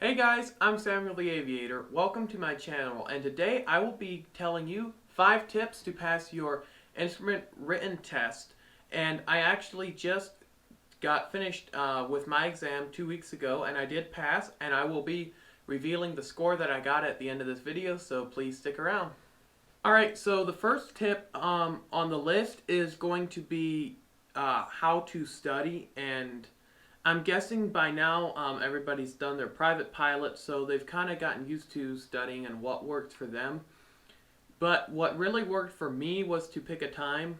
Hey guys, I'm Samuel the Aviator. Welcome to my channel, and today I will be telling you 5 tips to pass your instrument written test. And I actually just got finished with my exam 2 weeks ago, and I did pass, and I will be revealing the score that I got at the end of this video, so please stick around. Alright, so the first tip on the list is going to be how to study, and I'm guessing by now everybody's done their private pilot, so they've kind of gotten used to studying and what worked for them. But what really worked for me was to pick a time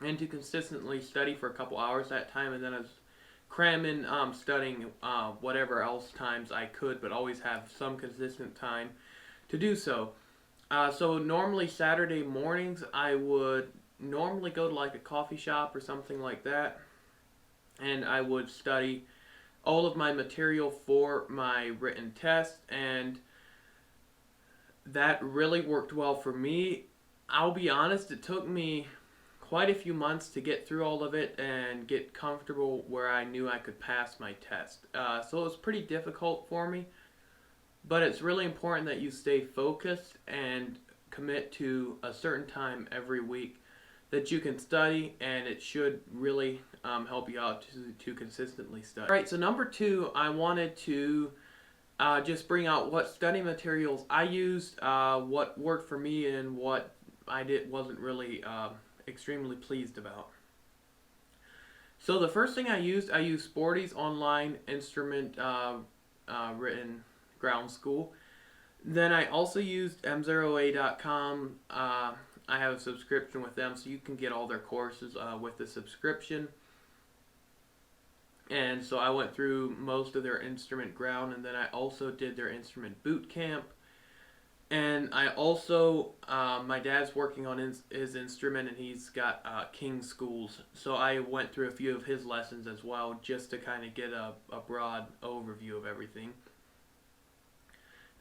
and to consistently study for a couple hours that time, and then I was cramming studying whatever else times I could, but always have some consistent time to do so. So normally Saturday mornings I would normally go to like a coffee shop or something like that, and I would study all of my material for my written test, and that really worked well for me. I'll be honest, it took me quite a few months to get through all of it and get comfortable where I knew I could pass my test. So it was pretty difficult for me, but it's really important that you stay focused and commit to a certain time every week that you can study, and it should really help you out to consistently study. Alright, so number 2, I wanted to just bring out what study materials I used, what worked for me, and what wasn't really extremely pleased about. So the first thing I used Sporty's online instrument written ground school. Then I also used m0a.com. I have a subscription with them, so you can get all their courses with the subscription. And so I went through most of their instrument ground, and then I also did their instrument boot camp. And I also, my dad's working on his instrument, and he's got King schools. So I went through a few of his lessons as well, just to kind of get a broad overview of everything.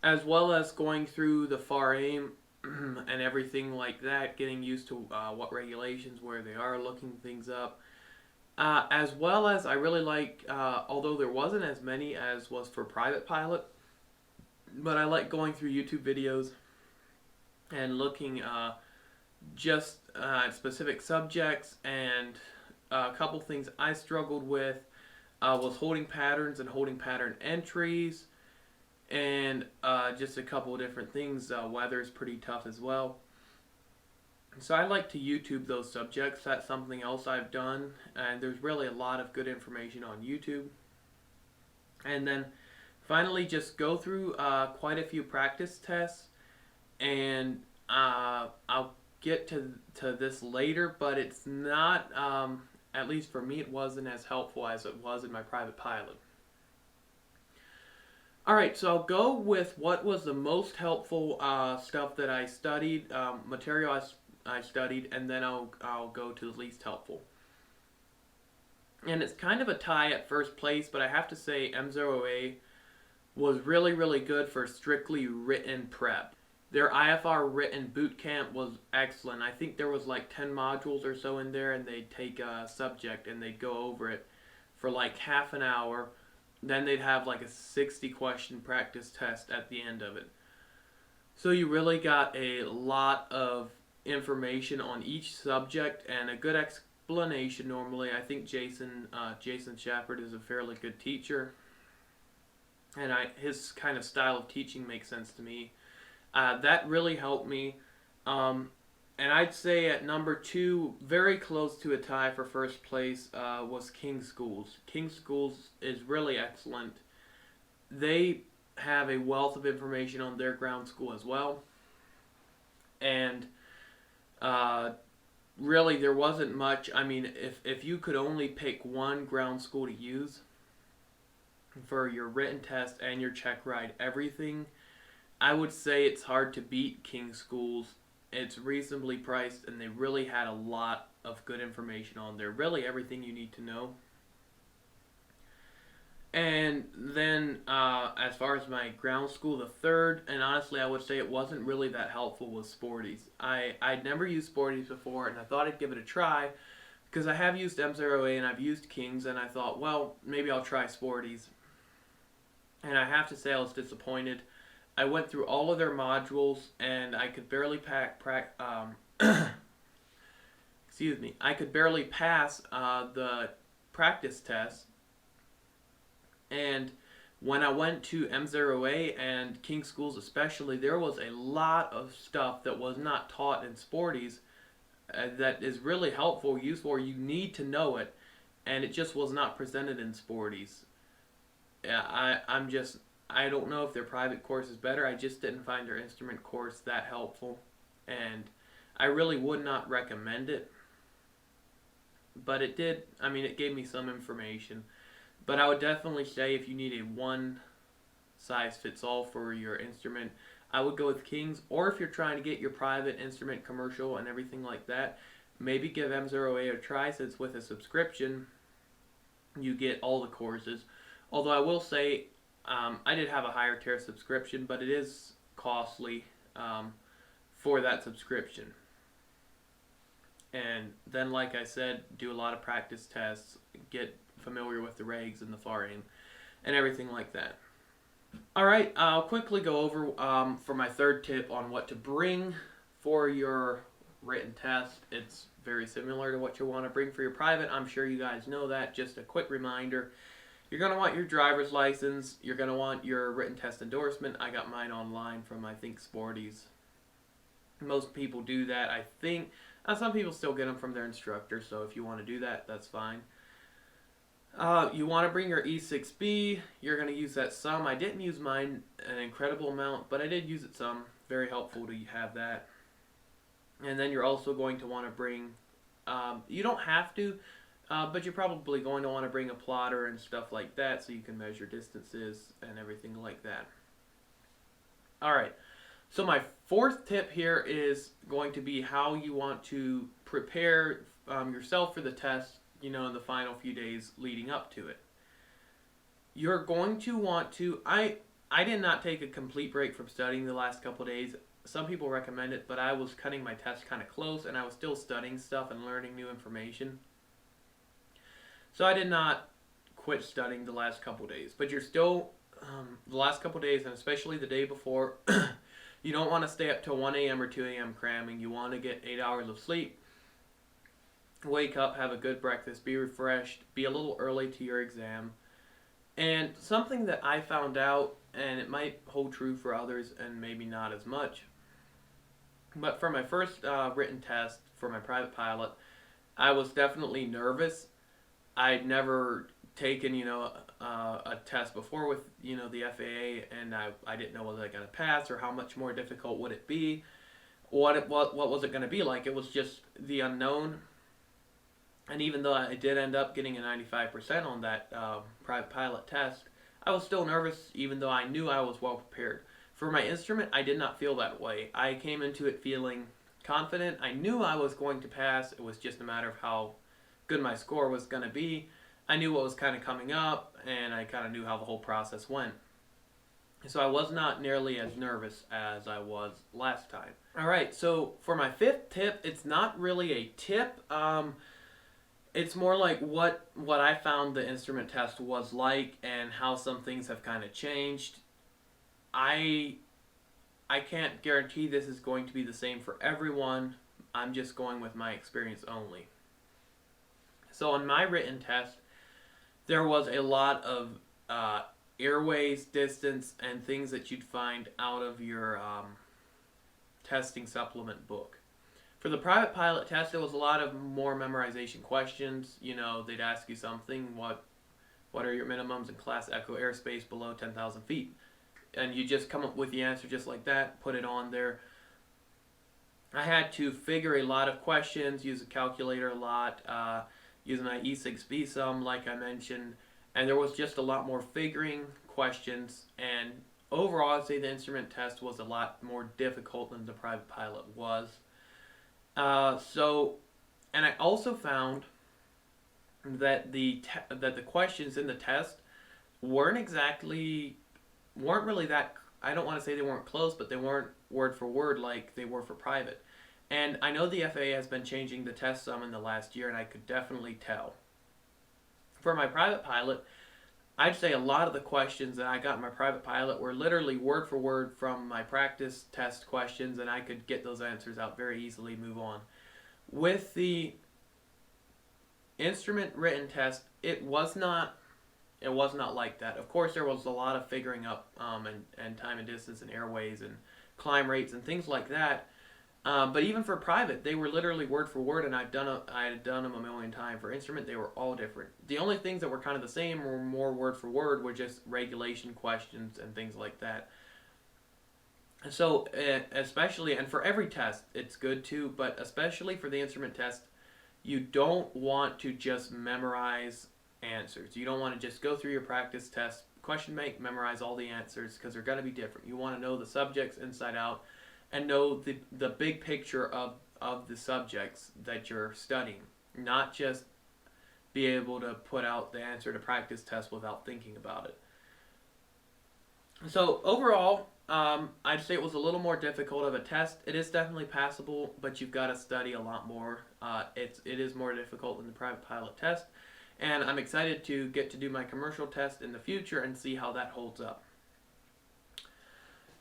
As well as going through the FAR aim and everything like that, getting used to what regulations, where they are, looking things up. As well as I really like, although there wasn't as many as was for private pilot, but I like going through YouTube videos and looking just at specific subjects, and a couple things I struggled with was holding patterns and holding pattern entries, and just a couple of different things. Weather is pretty tough as well. So I like to YouTube those subjects. That's something else I've done, and there's really a lot of good information on YouTube. And then finally, just go through quite a few practice tests, and I'll get to this later, but it's not, at least for me, it wasn't as helpful as it was in my private pilot. Alright, so I'll go with what was the most helpful stuff that I studied, material I studied, and then I'll go to the least helpful. And it's kind of a tie at first place, but I have to say M0A was really, really good for strictly written prep. Their IFR written boot camp was excellent. I think there was like 10 modules or so in there, and they'd take a subject and they'd go over it for like half an hour. Then they'd have like a 60-question practice test at the end of it. So you really got a lot of information on each subject and a good explanation normally. I think Jason Shepard is a fairly good teacher, and his kind of style of teaching makes sense to me. That really helped me. And I'd say at number 2, very close to a tie for first place, was King Schools. King Schools is really excellent. They have a wealth of information on their ground school as well. And really there wasn't much. I mean, if you could only pick one ground school to use for your written test and your check ride, everything, I would say it's hard to beat King Schools. It's reasonably priced, and they really had a lot of good information on there. Really everything you need to know. And then as far as my ground school, the third, and honestly I would say it wasn't really that helpful, was Sporty's. I'd never used Sporty's before, and I thought I'd give it a try because I have used M0A and I've used King's, and I thought, well, maybe I'll try Sporty's. and I have to say I was disappointed. I went through all of their modules, and I could barely excuse me, I could barely pass the practice test. And when I went to M0A and King Schools especially, there was a lot of stuff that was not taught in Sporties that is really helpful, useful, or you need to know it, and it just was not presented in Sporties. Yeah, I don't know if their private course is better. I just didn't find their instrument course that helpful, and I really would not recommend it. But it did, I mean, it gave me some information. But I would definitely say if you need a one size fits all for your instrument, I would go with King's. Or if you're trying to get your private instrument commercial and everything like that, maybe give M0A a try, since with a subscription you get all the courses. Although I will say I did have a higher tier subscription, but it is costly for that subscription. And then, like I said, do a lot of practice tests, get familiar with the regs and the FAR aim, and everything like that. Alright, I'll quickly go over for my third tip on what to bring for your written test. It's very similar to what you want to bring for your private. I'm sure you guys know that. Just a quick reminder. You're going to want your driver's license. You're going to want your written test endorsement. I got mine online from, I think, Sporties. Most people do that, I think. Some people still get them from their instructor, so if you want to do that, that's fine. You want to bring your E6B. You're going to use that some. I didn't use mine an incredible amount, but I did use it some. Very helpful to have that. And then you're also going to want to bring, you don't have to, but you're probably going to want to bring a plotter and stuff like that so you can measure distances and everything like that. Alright, so my fourth tip here is going to be how you want to prepare yourself for the test, in the final few days leading up to it. You're going to want to, I did not take a complete break from studying the last couple days. Some people recommend it, but I was cutting my test kind of close, and I was still studying stuff and learning new information. So I did not quit studying the last couple days, but you're still, the last couple days, and especially the day before, you don't want to stay up till 1 a.m. or 2 a.m. cramming. You want to get 8 hours of sleep. Wake up, have a good breakfast, be refreshed, be a little early to your exam. And something that I found out, and it might hold true for others and maybe not as much, but for my first written test for my private pilot, I was definitely nervous. I'd never taken, a test before with, the FAA, and I didn't know was I going to pass or how much more difficult would it be. What was it going to be like? It was just the unknown. And even though I did end up getting a 95% on that private pilot test, I was still nervous even though I knew I was well prepared. For my instrument, I did not feel that way. I came into it feeling confident. I knew I was going to pass. It was just a matter of how good my score was going to be. I knew what was kind of coming up, and I kind of knew how the whole process went. So I was not nearly as nervous as I was last time. Alright, so for my fifth tip, it's not really a tip. It's more like what I found the instrument test was like and how some things have kind of changed. I can't guarantee this is going to be the same for everyone. I'm just going with my experience only. So on my written test, there was a lot of airways, distance, and things that you'd find out of your testing supplement book. For the private pilot test, there was a lot of more memorization questions. They'd ask you something, what are your minimums in class echo airspace below 10,000 feet? And you just come up with the answer just like that, put it on there. I had to figure a lot of questions, use a calculator a lot, using my E6B sum like I mentioned, and there was just a lot more figuring questions, and overall I'd say the instrument test was a lot more difficult than the private pilot was. And I also found that the questions in the test weren't really that, I don't want to say they weren't close, but they weren't word for word like they were for private. And I know the FAA has been changing the test some in the last year, and I could definitely tell. For my private pilot, I'd say a lot of the questions that I got in my private pilot were literally word for word from my practice test questions, and I could get those answers out very easily, move on. With the instrument written test, it was not like that. Of course, there was a lot of figuring up and time and distance and airways and climb rates and things like that. But even for private, they were literally word for word, and I had done them a million times. For instrument, they were all different. The only things that were kind of the same or more word for word were just regulation questions and things like that. So, especially, and for every test, it's good too, but especially for the instrument test, you don't want to just memorize answers. You don't want to just go through your practice test, question bank, memorize all the answers, because they're going to be different. You want to know the subjects inside out and know the big picture of the subjects that you're studying, not just be able to put out the answer to practice test without thinking about it. So overall, I'd say it was a little more difficult of a test. It is definitely passable, but you've got to study a lot more. It is more difficult than the private pilot test, and I'm excited to get to do my commercial test in the future and see how that holds up.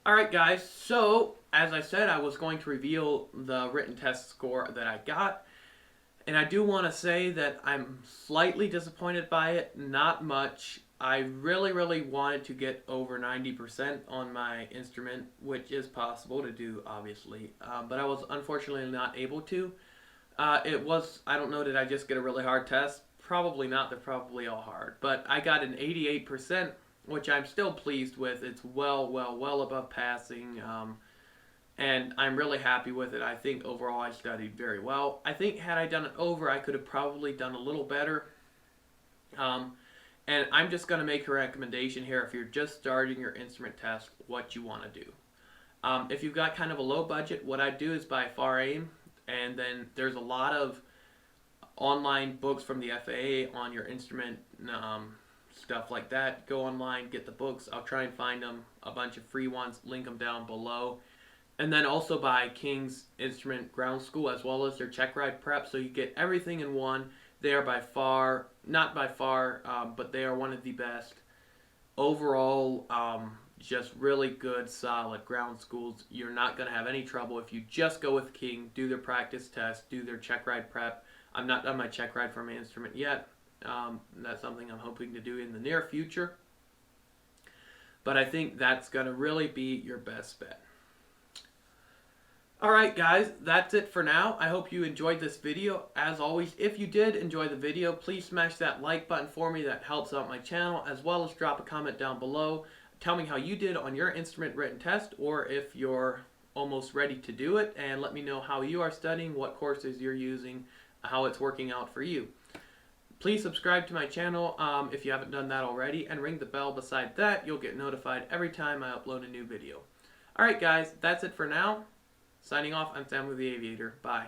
Alright guys, so as I said, I was going to reveal the written test score that I got, and I do want to say that I'm slightly disappointed by it, not much. I really wanted to get over 90% on my instrument, which is possible to do, obviously, but I was unfortunately not able to. I don't know, did I just get a really hard test? Probably not, they're probably all hard, but I got an 88%, which I'm still pleased with. It's well above passing, and I'm really happy with it. I think overall I studied very well. I think had I done it over, I could have probably done a little better. And I'm just going to make a recommendation here if you're just starting your instrument test, what you want to do. If you've got kind of a low budget, what I do is buy FAR AIM, and then there's a lot of online books from the FAA on your instrument, stuff like that. Go online, get the books. I'll try and find them, a bunch of free ones, link them down below. And then also buy King's Instrument Ground School as well as their check ride prep, so you get everything in one. They are by far, not by far, but they are one of the best. Overall, just really good, solid ground schools. You're not going to have any trouble if you just go with King, do their practice test, do their check ride prep. I'm not done my check ride for my instrument yet. That's something I'm hoping to do in the near future. But I think that's going to really be your best bet. Alright guys, that's it for now. I hope you enjoyed this video. As always, if you did enjoy the video, please smash that like button for me. That helps out my channel, as well as drop a comment down below. Tell me how you did on your instrument written test, or if you're almost ready to do it, and let me know how you are studying, what courses you're using, how it's working out for you. Please subscribe to my channel if you haven't done that already, and ring the bell beside that. You'll get notified every time I upload a new video. Alright guys, that's it for now. Signing off, I'm Sam with the Aviator. Bye.